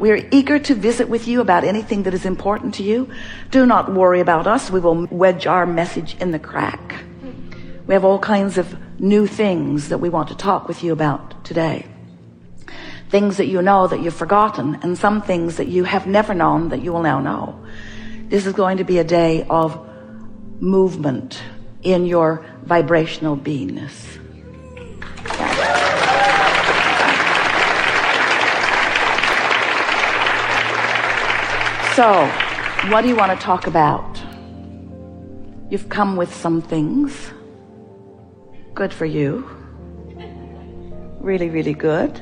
We are eager to visit with you about anything that is important to you. Do not worry about us. We will wedge our message in the crack. We have all kinds of new things that we want to talk with you about today. Things that you know that you've forgotten, and some things that you have never known that you will now know. This is going to be a day of movement in your vibrational beingness. So, what do you want to talk about? You've come with some things. Good for you. Really, really good.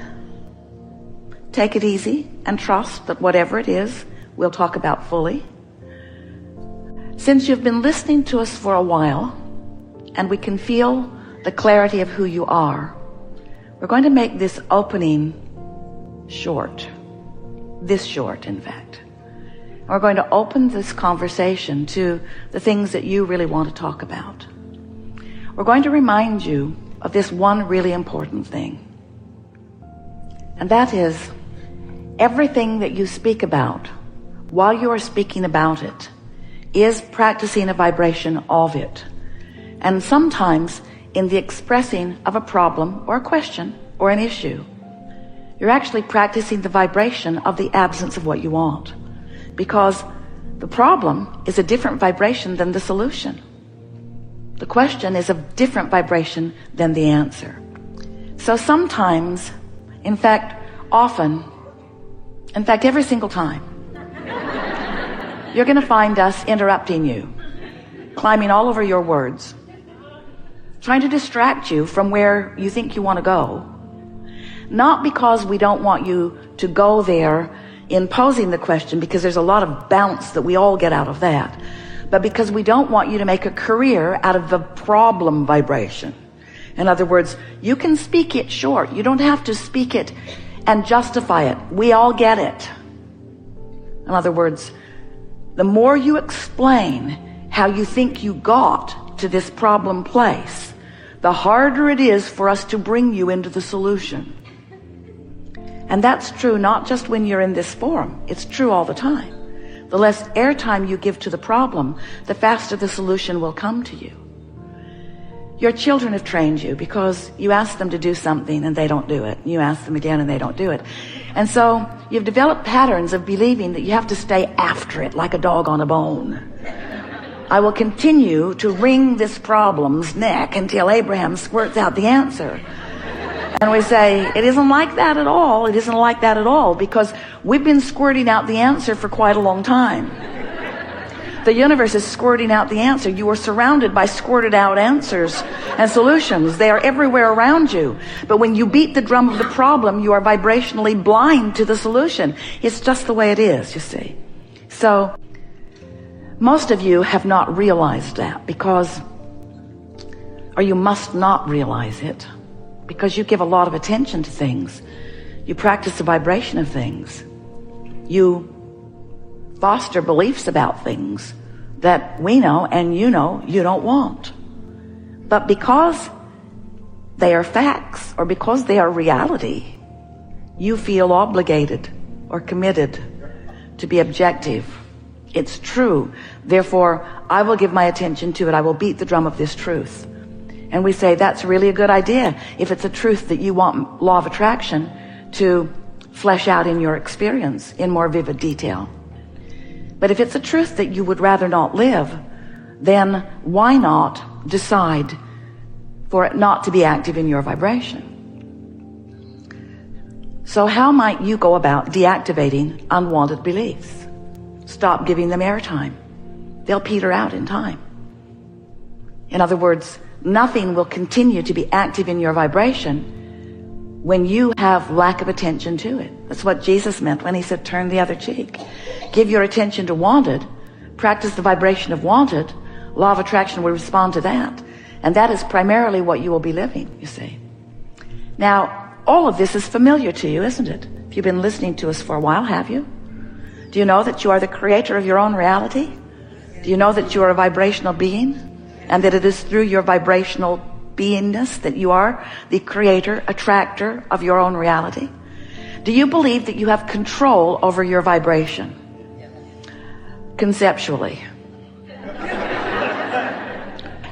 Take it easy and trust that whatever it is, we'll talk about fully. Since you've been listening to us for a while, and we can feel the clarity of who you are, we're going to make this opening short. This short, in fact. We're going to open this conversation to the things that you really want to talk about. We're going to remind you of this one really important thing. And that is, everything that you speak about, while you are speaking about it, is practicing a vibration of it. And sometimes in the expressing of a problem or a question or an issue, you're actually practicing the vibration of the absence of what you want. Because the problem is a different vibration than the solution. The question is a different vibration than the answer. So sometimes, in fact, often, in fact, every single time, you're going to find us interrupting you, climbing all over your words, trying to distract you from where you think you want to go. Not because we don't want you to go there in posing the question, because there's a lot of bounce that we all get out of that, but because we don't want you to make a career out of the problem vibration. In other words, you can speak it short. You don't have to speak it and justify it. We all get it. In other words, the more you explain how you think you got to this problem place, the harder it is for us to bring you into the solution. And that's true not just when you're in this forum. It's true all the time. The less airtime you give to the problem, the faster the solution will come to you. Your children have trained you because you ask them to do something and they don't do it. You ask them again and they don't do it. And so you've developed patterns of believing that you have to stay after it like a dog on a bone. I will continue to wring this problem's neck until Abraham squirts out the answer. And we say, it isn't like that at all. It isn't like that at all, because we've been squirting out the answer for quite a long time. The universe is squirting out the answer. You are surrounded by squirted out answers and solutions. They are everywhere around you. But when you beat the drum of the problem, you are vibrationally blind to the solution. It's just the way it is, you see. So most of you have not realized that or you must not realize it, because you give a lot of attention to things. You practice the vibration of things. You foster beliefs about things that we know and you know you don't want. But because they are facts, or because they are reality, you feel obligated or committed to be objective. It's true. Therefore, I will give my attention to it. I will beat the drum of this truth. And we say that's really a good idea if it's a truth that you want law of attraction to flesh out in your experience in more vivid detail. But if it's a truth that you would rather not live, then why not decide for it not to be active in your vibration? So how might you go about deactivating unwanted beliefs? Stop giving them airtime. They'll peter out in time. In other words, nothing will continue to be active in your vibration when you have lack of attention to it. That's what Jesus meant when he said, turn the other cheek. Give your attention to wanted, practice the vibration of wanted, law of attraction will respond to that. And that is primarily what you will be living, you see. Now, all of this is familiar to you, isn't it? If you've been listening to us for a while, have you? Do you know that you are the creator of your own reality? Do you know that you are a vibrational being? And that it is through your vibrational beingness that you are the creator, attractor of your own reality? Do you believe that you have control over your vibration? Conceptually.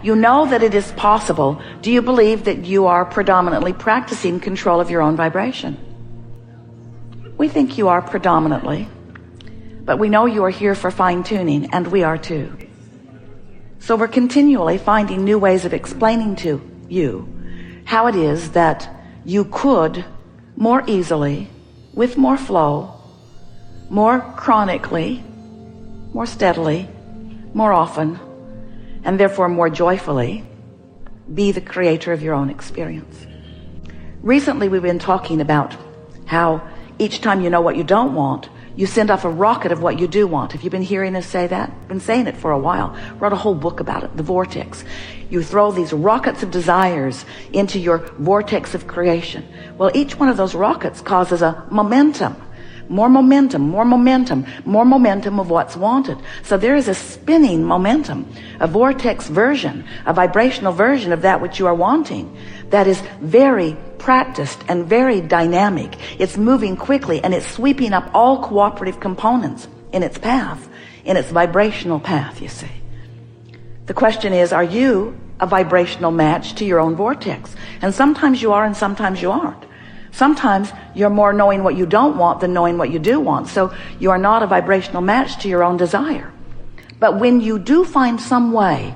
You know that it is possible. Do you believe that you are predominantly practicing control of your own vibration? We think you are predominantly, but we know you are here for fine-tuning, and we are too. So we're continually finding new ways of explaining to you how it is that you could more easily, with more flow, more chronically, more steadily, more often, and therefore more joyfully, be the creator of your own experience. Recently we've been talking about how each time you know what you don't want, you send off a rocket of what you do want. Have you been hearing us say that? Been saying it for a while. Wrote a whole book about it, The Vortex. You throw these rockets of desires into your vortex of creation. Well, each one of those rockets causes a momentum. More momentum, more momentum, more momentum of what's wanted. So there is a spinning momentum, a vortex version, a vibrational version of that which you are wanting that is very practiced and very dynamic. It's moving quickly and it's sweeping up all cooperative components in its path, in its vibrational path, you see. The question is, are you a vibrational match to your own vortex? And sometimes you are and sometimes you aren't. Sometimes you're more knowing what you don't want than knowing what you do want. So you are not a vibrational match to your own desire. But when you do find some way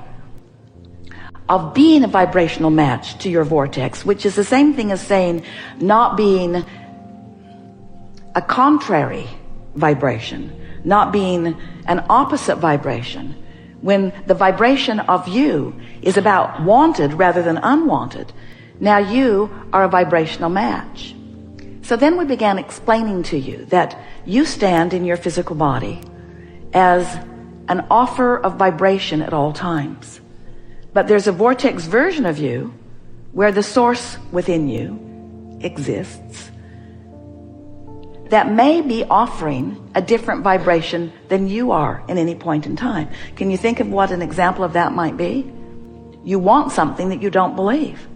of being a vibrational match to your vortex, which is the same thing as saying not being a contrary vibration, not being an opposite vibration, when the vibration of you is about wanted rather than unwanted, now you are a vibrational match. So then we began explaining to you that you stand in your physical body as an offer of vibration at all times. But there's a vortex version of you where the source within you exists that may be offering a different vibration than you are in any point in time. Can you think of what an example of that might be? You want something that you don't believe.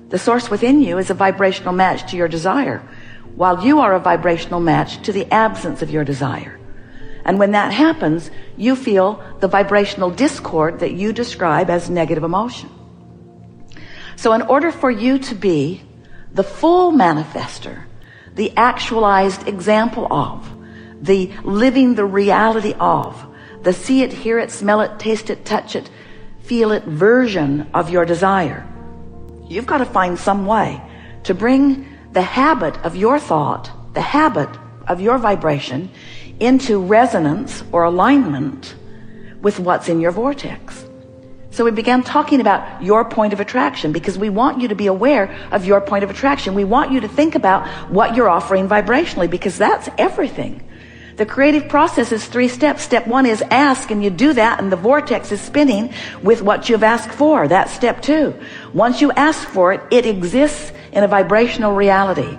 The source within you is a vibrational match to your desire, while you are a vibrational match to the absence of your desire. And when that happens, you feel the vibrational discord that you describe as negative emotion. So in order for you to be the full manifester, the actualized example of, the living the reality of, the see it, hear it, smell it, taste it, touch it, feel it version of your desire, you've got to find some way to bring the habit of your thought, the habit of your vibration into resonance or alignment with what's in your vortex. So we began talking about your point of attraction because we want you to be aware of your point of attraction. We want you to think about what you're offering vibrationally because that's everything. The creative process is 3 steps. Step 1 is ask, and you do that and the vortex is spinning with what you've asked for. That's step 2. Once you ask for it, it exists in a vibrational reality.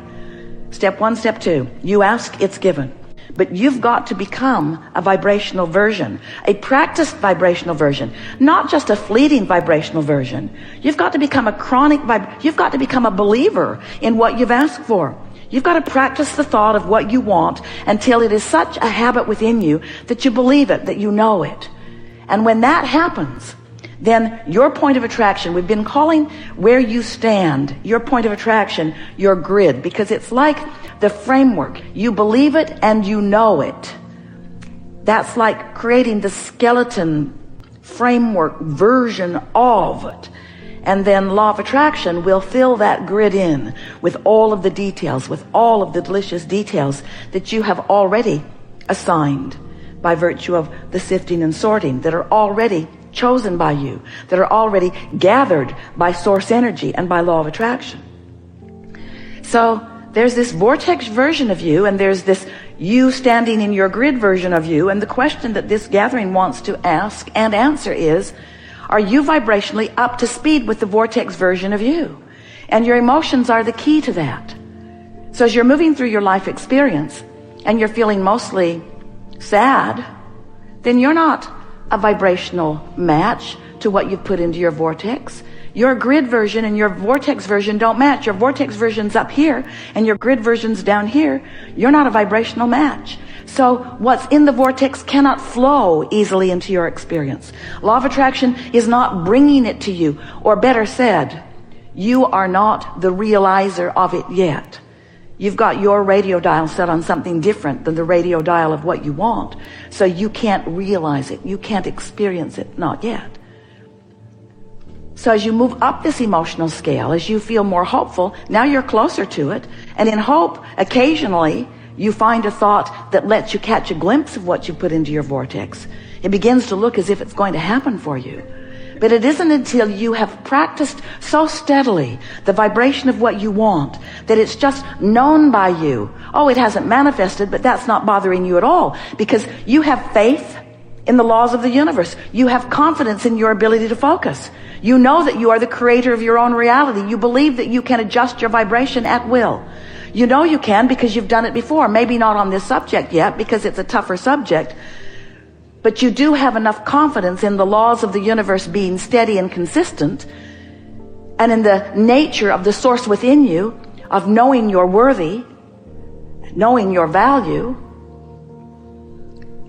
Step 1, step 2. You ask, it's given. But you've got to become a vibrational version, a practiced vibrational version, not just a fleeting vibrational version. You've got to become a chronic you've got to become a believer in what you've asked for. You've got to practice the thought of what you want until it is such a habit within you that you believe it, that you know it. And when that happens, then your point of attraction, we've been calling where you stand, your point of attraction, your grid, because it's like the framework. You believe it and you know it. That's like creating the skeleton framework version of it. And then law of attraction will fill that grid in with all of the details, with all of the delicious details that you have already assigned by virtue of the sifting and sorting, that are already chosen by you, that are already gathered by source energy and by law of attraction. So there's this vortex version of you, and there's this you standing in your grid version of you. And the question that this gathering wants to ask and answer is, are you vibrationally up to speed with the vortex version of you? And your emotions are the key to that. So as you're moving through your life experience and you're feeling mostly sad, then you're not a vibrational match to what you've put into your vortex. Your grid version and your vortex version don't match. Your vortex version's up here and your grid version's down here. You're not a vibrational match. So what's in the vortex cannot flow easily into your experience. Law of attraction is not bringing it to you, or better said, you are not the realizer of it yet. You've got your radio dial set on something different than the radio dial of what you want. So you can't realize it. You can't experience it. Not yet. So as you move up this emotional scale, as you feel more hopeful, now you're closer to it. And in hope, occasionally, you find a thought that lets you catch a glimpse of what you put into your vortex. It begins to look as if it's going to happen for you. But it isn't until you have practiced so steadily the vibration of what you want that it's just known by you. Oh, it hasn't manifested, but that's not bothering you at all, because you have faith in the laws of the universe. You have confidence in your ability to focus. You know that you are the creator of your own reality. You believe that you can adjust your vibration at will. You know you can because you've done it before. Maybe not on this subject yet because it's a tougher subject. But you do have enough confidence in the laws of the universe being steady and consistent, and in the nature of the source within you of knowing you're worthy, knowing your value.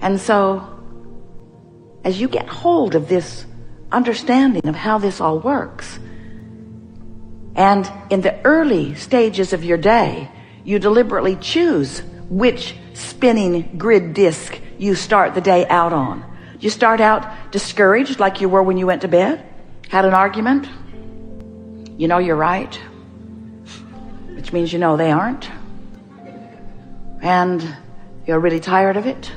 And so as you get hold of this understanding of how this all works, and in the early stages of your day, you deliberately choose which spinning grid disc you start the day out on. You start out discouraged like you were when you went to bed, had an argument. You know you're right, which means you know they aren't. And you're really tired of it.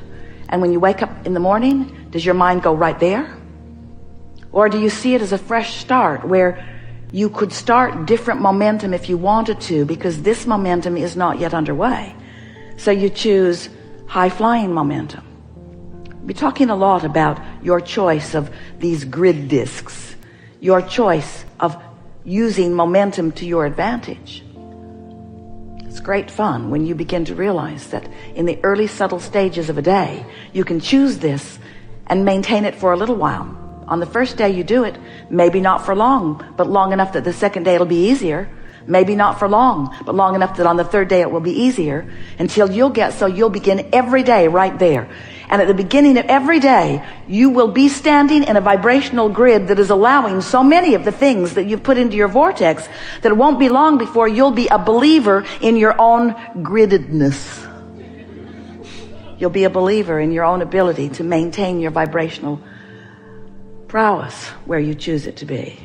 And when you wake up in the morning, does your mind go right there? Or do you see it as a fresh start where you could start different momentum if you wanted to, because this momentum is not yet underway? So you choose high-flying momentum. We're talking a lot about your choice of these grid discs, your choice of using momentum to your advantage. It's great fun when you begin to realize that in the early subtle stages of a day, you can choose this and maintain it for a little while. On the first day you do it, maybe not for long, but long enough that the second day it'll be easier. Maybe not for long, but long enough that on the third day it will be easier, until you'll begin every day right there. And at the beginning of every day, you will be standing in a vibrational grid that is allowing so many of the things that you've put into your vortex that it won't be long before you'll be a believer in your own griddedness. You'll be a believer in your own ability to maintain your vibrational prowess where you choose it to be.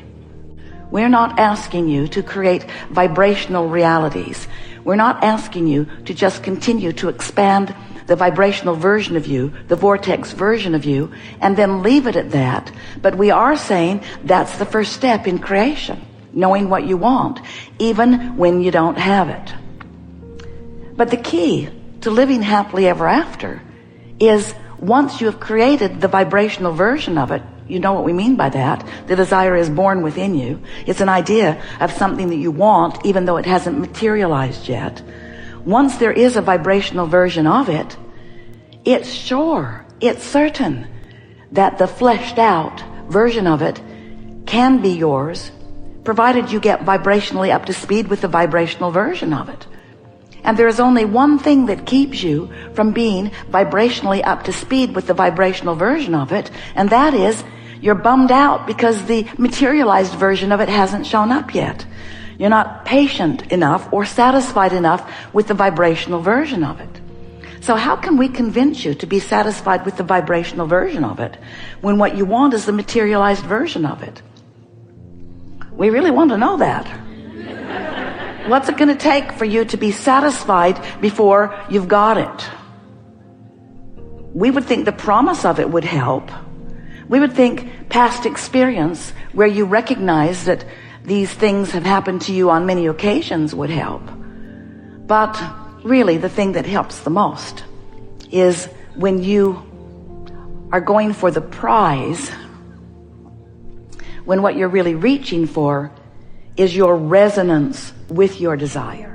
We're not asking you to create vibrational realities. We're not asking you to just continue to expand the vibrational version of you, the vortex version of you, and then leave it at that. But we are saying that's the first step in creation, knowing what you want, even when you don't have it. But the key to living happily ever after is, once you have created the vibrational version of it, you know what we mean by that. The desire is born within you. It's an idea of something that you want, even though it hasn't materialized yet. Once there is a vibrational version of it, it's sure, it's certain that the fleshed out version of it can be yours, provided you get vibrationally up to speed with the vibrational version of it. And there is only one thing that keeps you from being vibrationally up to speed with the vibrational version of it, and that is you're bummed out because the materialized version of it hasn't shown up yet. You're not patient enough or satisfied enough with the vibrational version of it. So how can we convince you to be satisfied with the vibrational version of it when what you want is the materialized version of it? We really want to know that. What's it going to take for you to be satisfied before you've got it? We would think the promise of it would help. We would think past experience where you recognize that these things have happened to you on many occasions would help. But really the thing that helps the most is when you are going for the prize, when what you're really reaching for is your resonance with your desire.